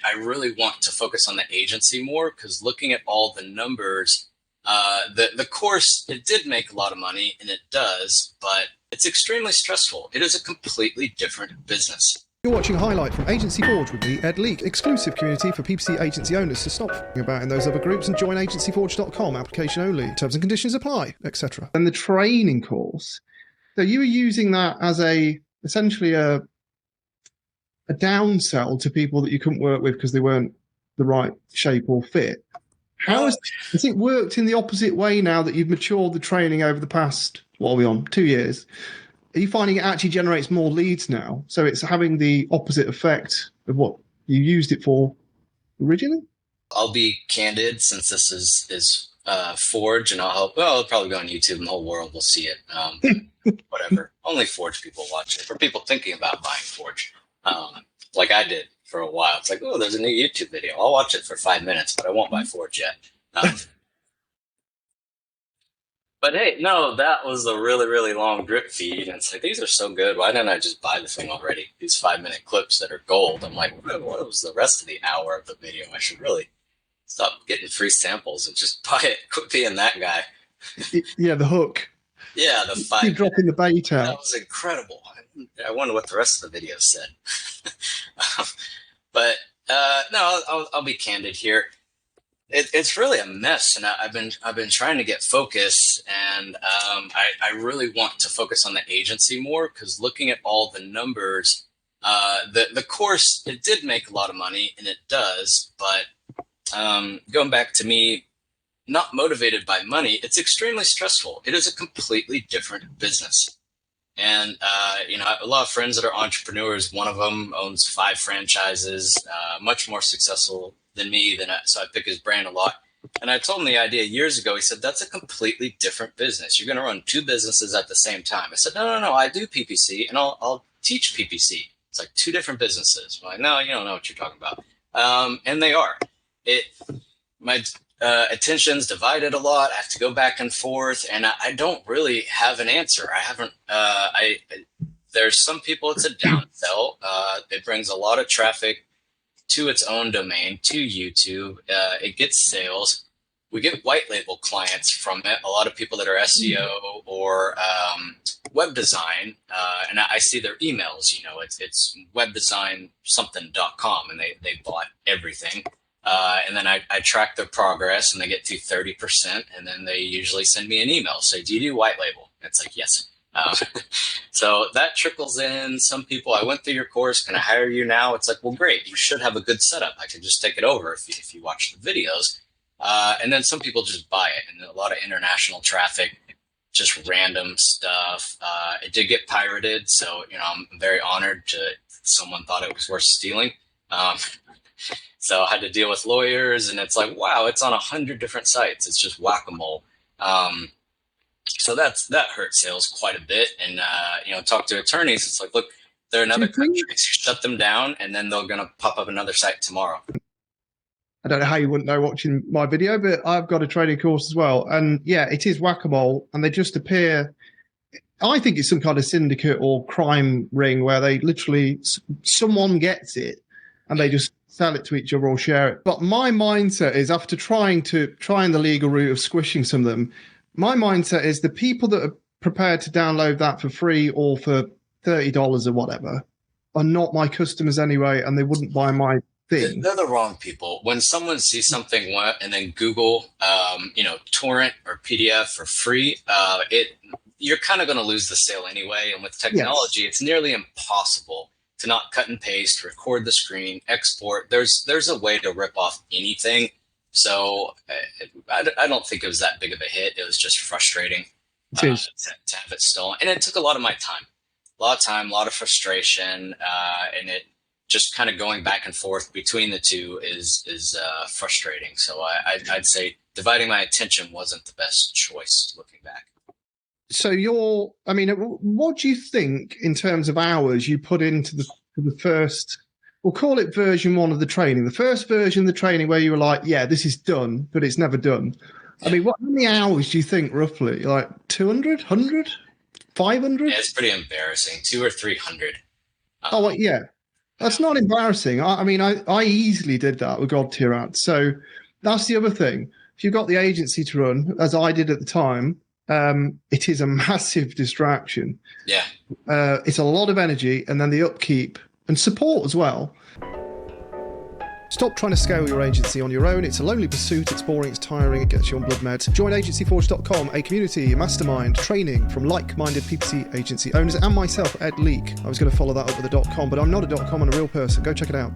I really want to focus on the agency more because looking at all the numbers, the course, it did make a lot of money, and it does, but it's extremely stressful. It is a completely different business. You're watching a highlight from Agency Forge with me, Ed Leek, exclusive community for PPC agency owners to stop about in those other groups and join agencyforge.com, application only, terms and conditions apply, etc. And the training course, so you were using that as essentially a downsell to people that you couldn't work with because they weren't the right shape or fit. Has it worked in the opposite way now that you've matured the training over the past, what are we on, 2 years? Are you finding it actually generates more leads now? So it's having the opposite effect of what you used it for originally? I'll be candid since this is Forge, and it'll probably go on YouTube and the whole world will see it. Whatever. Only Forge people watch it. For people thinking about buying Forge, like I did for a while. It's like, oh, there's a new YouTube video. I'll watch it for 5 minutes, but I won't buy Forge yet. But hey, no, that was a really, really long drip feed. And it's like, these are so good. Why didn't I just buy the thing already? These 5-minute clips that are gold. I'm like, what was the rest of the hour of the video? I should really stop getting free samples and just buy it. Quit being that guy. Yeah, the hook. Yeah, the 5 Keep dropping the bait out. That was incredible. I wonder what the rest of the video said. But no, I'll be candid here. It's really a mess, and I've been trying to get focus, and I really want to focus on the agency more because looking at all the numbers, the course, it did make a lot of money, and it does, but going back to me not motivated by money, it's extremely stressful. It is a completely different business. And, a lot of friends that are entrepreneurs, one of them owns 5 franchises, much more successful than me. So I pick his brand a lot. And I told him the idea years ago. He said, that's a completely different business. You're going to run 2 businesses at the same time. I said, no, I do PPC and I'll teach PPC. It's like 2 different businesses. I'm like, no, you don't know what you're talking about. And they are. My attention's divided a lot. I have to go back and forth, and I don't really have an answer. I haven't. There's some people it's a downsell. It brings a lot of traffic to its own domain, to YouTube. It gets sales. We get white label clients from it. A lot of people that are SEO or web design, and I see their emails. It's webdesignsomething.com, and they bought everything. And then I track their progress, and they get to 30%, and then they usually send me an email. Say, do you do white label? It's like, yes. So that trickles in. Some people, I went through your course. Can I hire you now? It's like, well, great. You should have a good setup. I can just take it over if you watch the videos. And then some people just buy it, and a lot of international traffic, just random stuff. It did get pirated, so I'm very honored someone thought it was worth stealing. So I had to deal with lawyers, and it's like, wow, it's on 100 different sites. It's just whack-a-mole. So that hurt sales quite a bit. And, talk to attorneys. It's like, look, they're in other countries. Shut them down, and then they're going to pop up another site tomorrow. I don't know how you wouldn't know watching my video, but I've got a training course as well. And yeah, it is whack-a-mole, and they just appear. I think it's some kind of syndicate or crime ring where they literally, someone gets it and they just sell it to each other or share it. But my mindset is, after trying the legal route of squishing some of them, my mindset is the people that are prepared to download that for free or for $30 or whatever are not my customers anyway, and they wouldn't buy my thing. They're the wrong people. When someone sees something and then Google, torrent or PDF for free, you're kind of going to lose the sale anyway. And with technology, It's nearly impossible to not cut and paste, record the screen, export. There's a way to rip off anything. So I don't think it was that big of a hit. It was just frustrating to have it stolen. And it took a lot of my time, a lot of frustration. And it just kind of going back and forth between the two is frustrating. So I'd say dividing my attention wasn't the best choice looking back. So what do you think in terms of hours you put into the first, we'll call it version 1 of the training, the first version of the training where you were like, yeah, this is done, but it's never done. I mean, how many hours do you think roughly? Like 200, 100, 500? Yeah, it's pretty embarrassing. 200 or 300. Yeah. That's not embarrassing. I mean, I easily did that with God tier ads. So that's the other thing. If you've got the agency to run, as I did at the time, it is a massive distraction. Yeah. It's a lot of energy, and then the upkeep and support as well. Stop trying to scale your agency on your own. It's a lonely pursuit, it's boring, it's tiring, it gets you on blood meds. Join agencyforge.com, a community, a mastermind, training from like-minded PPC agency owners and myself, Ed Leek. I was going to follow that up with a .com, but I'm not a .com, I'm a real person. Go check it out.